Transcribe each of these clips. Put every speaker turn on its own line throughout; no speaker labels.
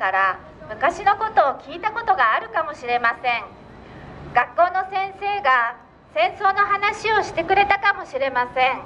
から昔のことを聞いたことがあるかもしれません。学校の先生が戦争の話をしてくれたかもしれません。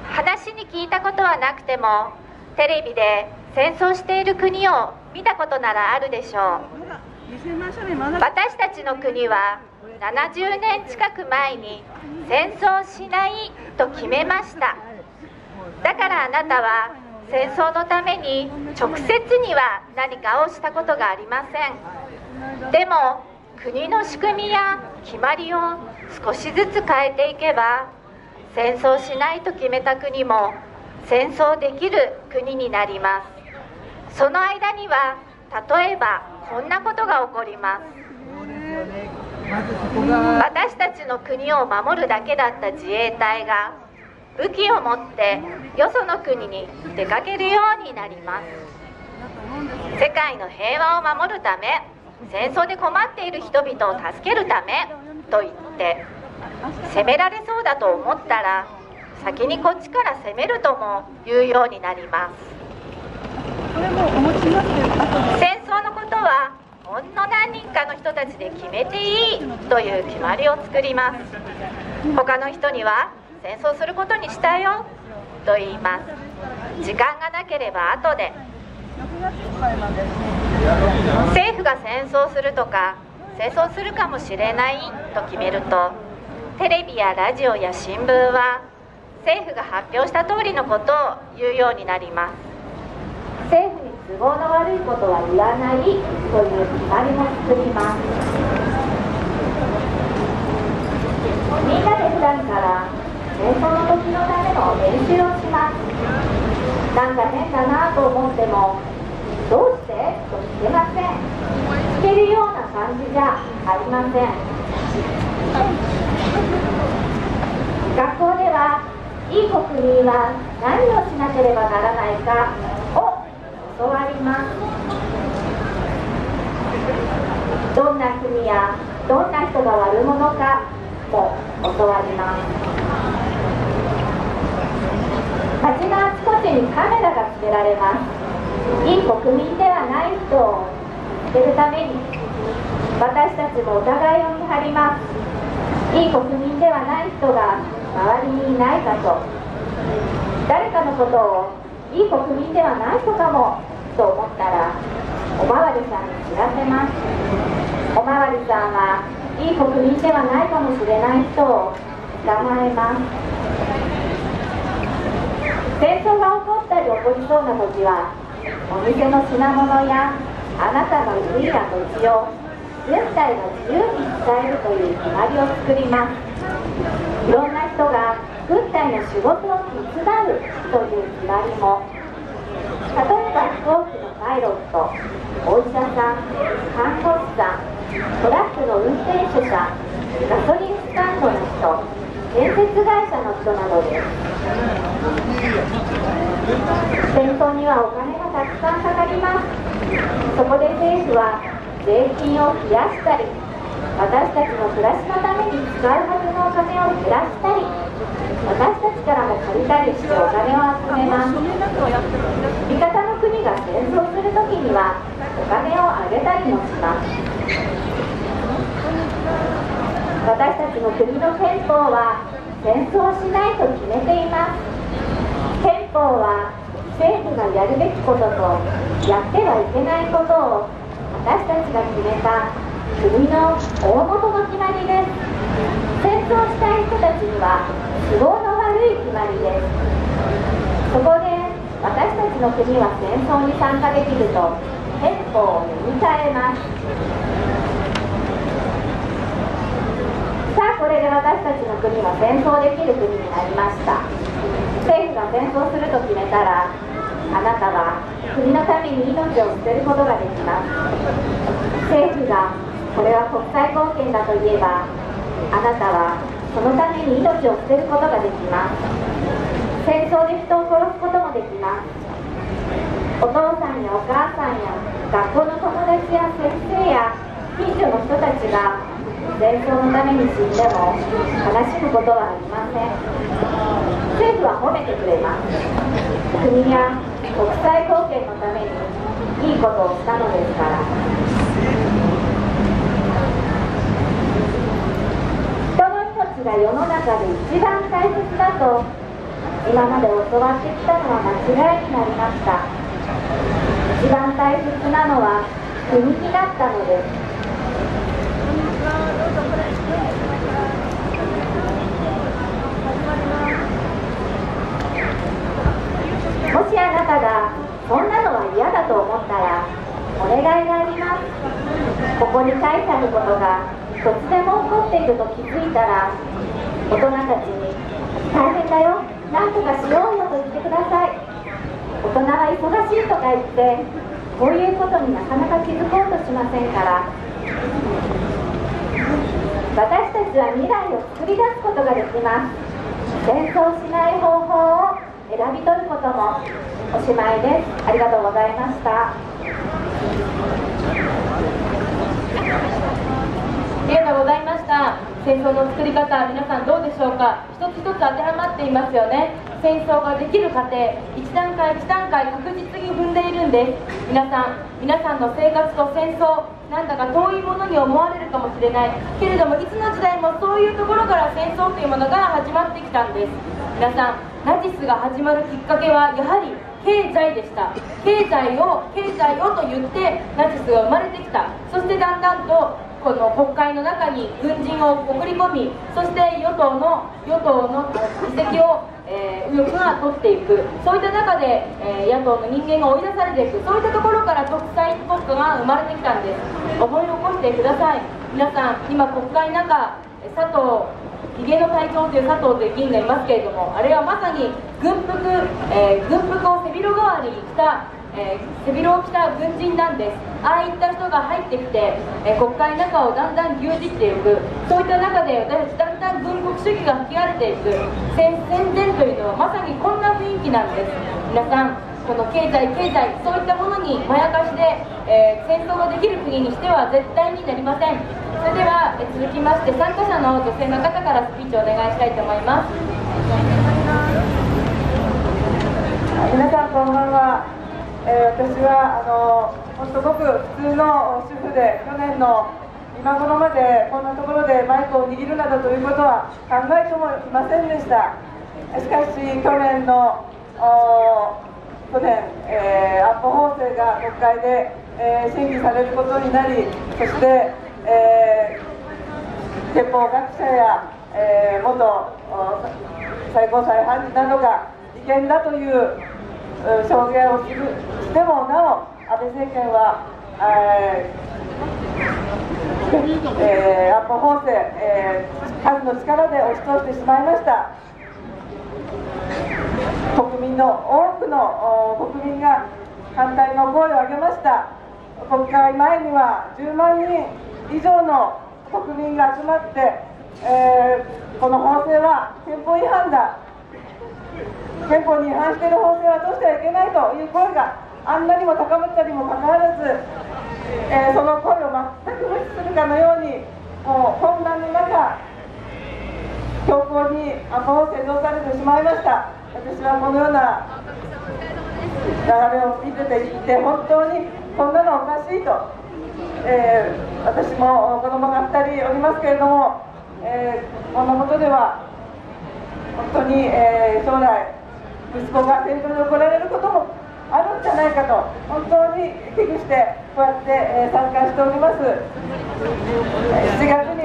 話に聞いたことはなくてもテレビで戦争している国を見たことならあるでしょう。私たちの国は70年近く前に戦争しないと決めました。だからあなたは戦争のために直接には何かをしたことがありません。でも国の仕組みや決まりを少しずつ変えていけば、戦争しないと決めた国も戦争できる国になります。その間には例えばこんなことが起こります。私たちの国を守るだけだった自衛隊が武器を持ってよその国に出かけるようになります。世界の平和を守るため、戦争で困っている人々を助けるためと言って攻められそうだと思ったら、先にこっちから攻めるとも言うようになります。戦争のことはほんの何人かの人たちで決めていいという決まりを作ります。他の人には戦争することにしたよと言います。時間がなければ後で。政府が戦争するとか戦争するかもしれないと決めると、テレビやラジオや新聞は政府が発表した通りのことを言うようになります。政府に都合の悪いことは言わないという決まりも作ります。みんなで普段から戦争の時のための練習をします。なんか変だなと思っても、どうしてと聞けません。聞けるような感じじゃありません。学校ではいい国民は何をしなければならないかを教わります。どんな国やどんな人が悪者かも教わります。街のあちこちにカメラがつけられます。いい国民ではない人を見つけるために、私たちもお互いを見張ります。いい国民ではない人が周りにいないかと、誰かのことをいい国民ではない人かもと思ったら、おまわりさんに知らせます。おまわりさんはいい国民ではないかもしれない人を捕まえます。戦争が起こったり起こりそうな時は、お店の品物やあなたの家や土地を軍隊が自由に使えるという決まりを作ります。いろんな人が軍隊の仕事を手伝うという決まりも、例えば飛行機のパイロット、お医者さん、看護師さん、トラックの運転手さん、ガソリンスタンドの人、建設会社の人などです。戦争にはお金がたくさんかかります。そこで政府は税金を増やしたり、私たちの暮らしのために使うはずのお金を減らしたり、私たちからも借りたりしてお金を集めます。味方の国が戦争するときにはお金をあげたりもします。私たちの国の憲法は戦争しないと決めています。憲法は政府がやるべきこととやってはいけないことを私たちが決めた国の大元の決まりです。戦争したい人たちには都合の悪い決まりです。そこで私たちの国は戦争に参加できると憲法を読み替えます。さあ、これで私たちの国は戦争できる国になりました。政府が戦争すると決めたら、あなたは国のために命を捨てることができます。政府がこれは国際貢献だと言えば、あなたはそのために命を捨てることができます。戦争で人を殺すこともできます。お父さんやお母さんや学校の友達や先生や近所の人たちが戦争のために死んでも悲しむことはありません。政府は褒めてくれます。国や国際貢献のためにいいいことをしたのですから。人の命が世の中で一番大切だと今まで教わってきたのは間違いになりました。一番大切なのは国になったのです。もしあなたがそんなのは嫌だと思ったらお願いがあります。ここに書いてあることが突然も起こっていると気づいたら大人たちに大変だよ、なんとかしようよと言ってください。大人は忙しいとか言ってこういうことになかなか気づこうとしませんから。私たちは未来を作り出すことができます。戦争しない方法を選び取ることもおしまいです。ありがとうございました。
ありがとうございました。戦争の作り方、皆さんどうでしょうか。一つ一つ当てはまっていますよね。戦争ができる過程、一段階一段階確実に踏んでいるんです。皆さんの生活と戦争、なんだか遠いものに思われるかもしれないけれども、いつの時代もそういうところから戦争というものが始まってきたんです。皆さん、ナチスが始まるきっかけはやはり経済でした。経済をと言ってナチスが生まれてきた。そしてだんだんとこの国会の中に軍人を送り込み、そして与党の議席を右翼が取っていく。そういった中で、野党の人間が追い出されていく。そういったところから独裁国家が生まれてきたんです。思い起こしてください。皆さん、今国会の中、ひげの隊長という佐藤という議員がいますけれども、あれはまさに軍服を背広代わりに着た背広を着た軍人なんです。ああいった人が入ってきて、国会の中をだんだん牛耳っていく。そういった中で私たちだんだん軍国主義が吹き荒れていく。戦前というのはまさにこんな雰囲気なんです。皆さん、この経済そういったものにまやかしで、戦争ができる国にしては絶対になりません。それでは続きまして参加者の女性の方からスピーチをお願いしたいと思います。
皆さんこんばんは。私は本当ごく普通の主婦で、去年の今頃までこんなところでマイクを握るなどということは考えてもいませんでした。しかし去年、安保法制が国会で、審議されることになり、そして、憲法学者や、元最高裁判事などが違憲だという証言をしてもなお、安倍政権は、安保法制、数の力で押し通してしまいました。国民の多くの国民が反対の声を上げました。国会前には10万人以上の国民が集まって、この法制は憲法違反だ、憲法に違反している法制はどうしてはいけないという声があんなにも高まったにもかかわらず、その声を全く無視するかのように、もう混乱の中、強行に安保法制通されてしまいました。私はこのような流れを見ていて、本当にこんなのおかしいと、私も子供が2人おりますけれども、こんなことでは本当に、将来息子が戦争に怒られることもあるんじゃないかと本当に危惧してこうやって、参加しております。7月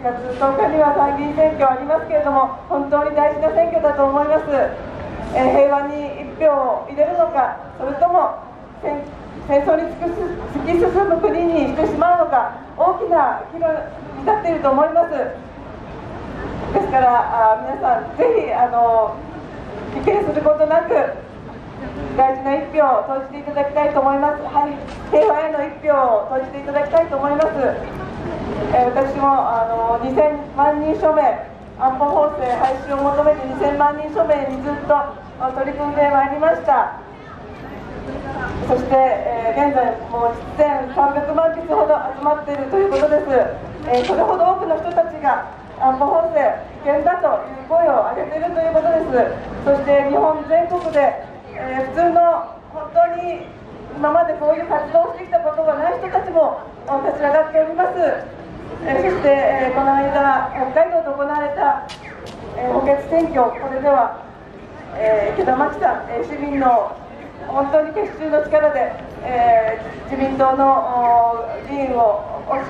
10日には参議院選挙ありますけれども、本当に大事な選挙だと思います。平和に1票を入れるのか、それとも戦争に突き進む国にしてしまうのか、大きな議論に立っていると思います。ですから皆さんぜひ棄権することなく大事な1票を投じていただきたいと思います。平和への1票を投じていただきたいと思います。私も2000万人署名、安保法制廃止を求めて2000万人署名にずっと取り組んでまいりました。そして、現在もう1300万筆ほど集まっているということです。それほど多くの人たちが安保法制危険だという声を上げているということです。そして日本全国で、普通の本当に今までこういう活動をしてきたことがない人たちも立ち上がっております。そして、この間北海道で行われた、補欠選挙、これでは、池田真紀さん、市民の本当に結集の力で、自民党の議員を分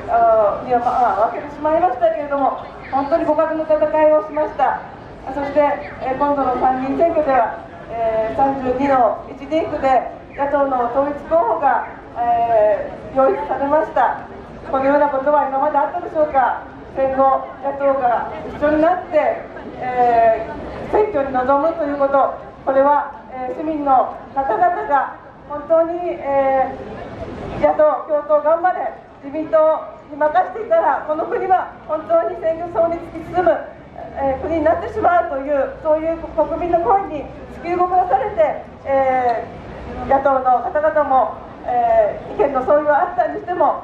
けてしまいましたけれども、本当に互角の戦いをしました。そして、今度の参議院選挙では、32の1リーグで野党の統一候補が、擁立されました。このようなことは今まであったでしょうか。戦後、野党が一緒になって、選挙に臨むということ、これは、市民の方々が本当に、野党共闘頑張れ、自民党に任せていたらこの国は本当に戦争に突き進む、国になってしまうという、そういう国民の声に突き動かされて、野党の方々も、意見の相違はあったにしても、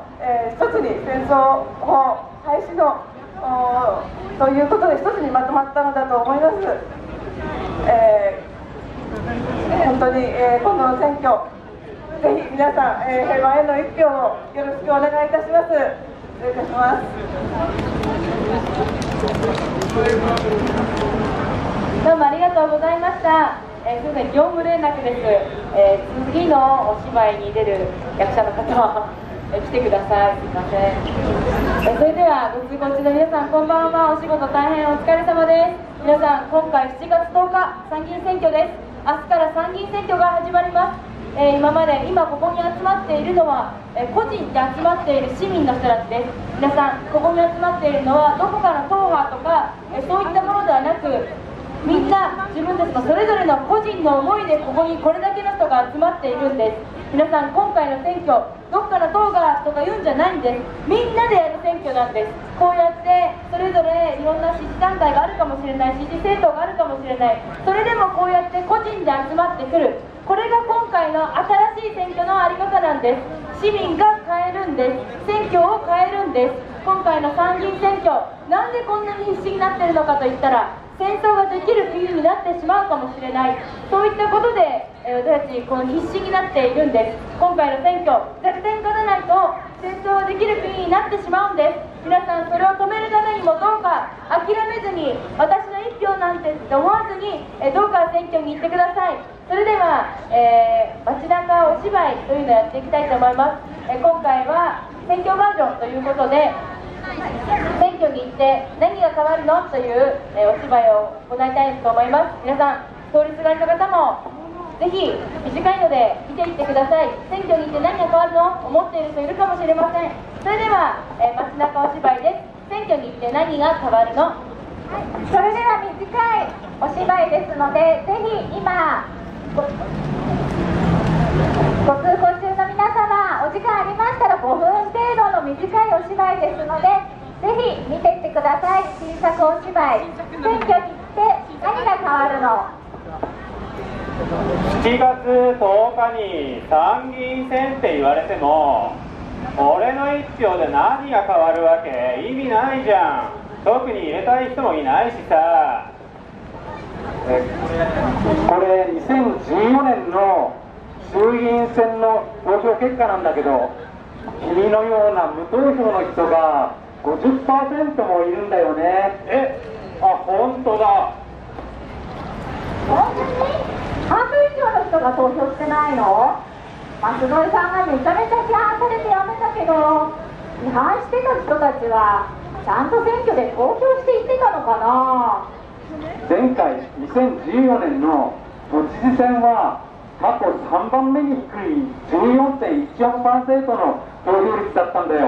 一つに戦争法廃止のということで一つにまとまったのだと思います。本当に、今度の選挙、ぜひ皆さん、平和への一票をよろしくお願いいたします。失礼いたします。
どうもありがとうございました。すみません、業務連絡です。次のお芝居に出る役者の方は来てください。すみません。それではご通行中の皆さん、こんばんは。お仕事大変お疲れ様です。皆さん、今回7月10日参議院選挙です。明日から参議院選挙が始まります。今ここに集まっているのは、個人で集まっている市民の人たちです。皆さん、ここに集まっているのはどこかの党派とかそういったものではなく、みんな自分たちのそれぞれの個人の思いでここにこれだけの人が集まっているんです。皆さん、今回の選挙、どっかの党がとか言うんじゃないんです。みんなでやる選挙なんです。こうやってそれぞれいろんな支持団体があるかもしれない、支持政党があるかもしれない、それでもこうやって個人で集まってくる、これが今回の新しい選挙の在り方なんです。市民が変えるんです。選挙を変えるんです。今回の参議院選挙、なんでこんなに必死になっているのかといったら、戦争ができる国になってしまうかもしれない、そういったことで、私たちこの必死になっているんです。今回の選挙、絶対勝たないと戦争ができる国になってしまうんです。皆さん、それを止めるためにもどうか諦めずに、私の一票なんてって思わずに、どうか選挙に行ってください。それでは、街中お芝居というのをやっていきたいと思います。今回は選挙バージョンということで、選挙に行って何が変わるのという、お芝居を行いたいと思います。皆さん、通りすがりの方もぜひ短いので見ていってください。選挙に行って何が変わるの思っている人いるかもしれません。それでは、街中お芝居です。選挙に行って何が変わるの。
それでは短いお芝居ですので、ぜひ今ご通行中の皆様、お時間ありましたら5分程度の短いお芝居ですので、ぜひ見ていってください。小さくお芝居、選挙に行って何が変わるの。
7月10日に参議院選って言われても、俺の一票で何が変わるわけ、意味ないじゃん。特に入れたい人もいないしさ。
これ2014年の衆議院選の投票結果なんだけど、君のような無投票の人が 50% もいるんだよね。
本当だ。
本当に半分以上の人が投票してないの。舛添さんがめちゃめちゃ批判されてやめたけど、批判してた人たちはちゃんと選挙で投票していってたのかな。
前回2014年の都知事選は過去3番目に低い 14.14% の投票率だったんだよ。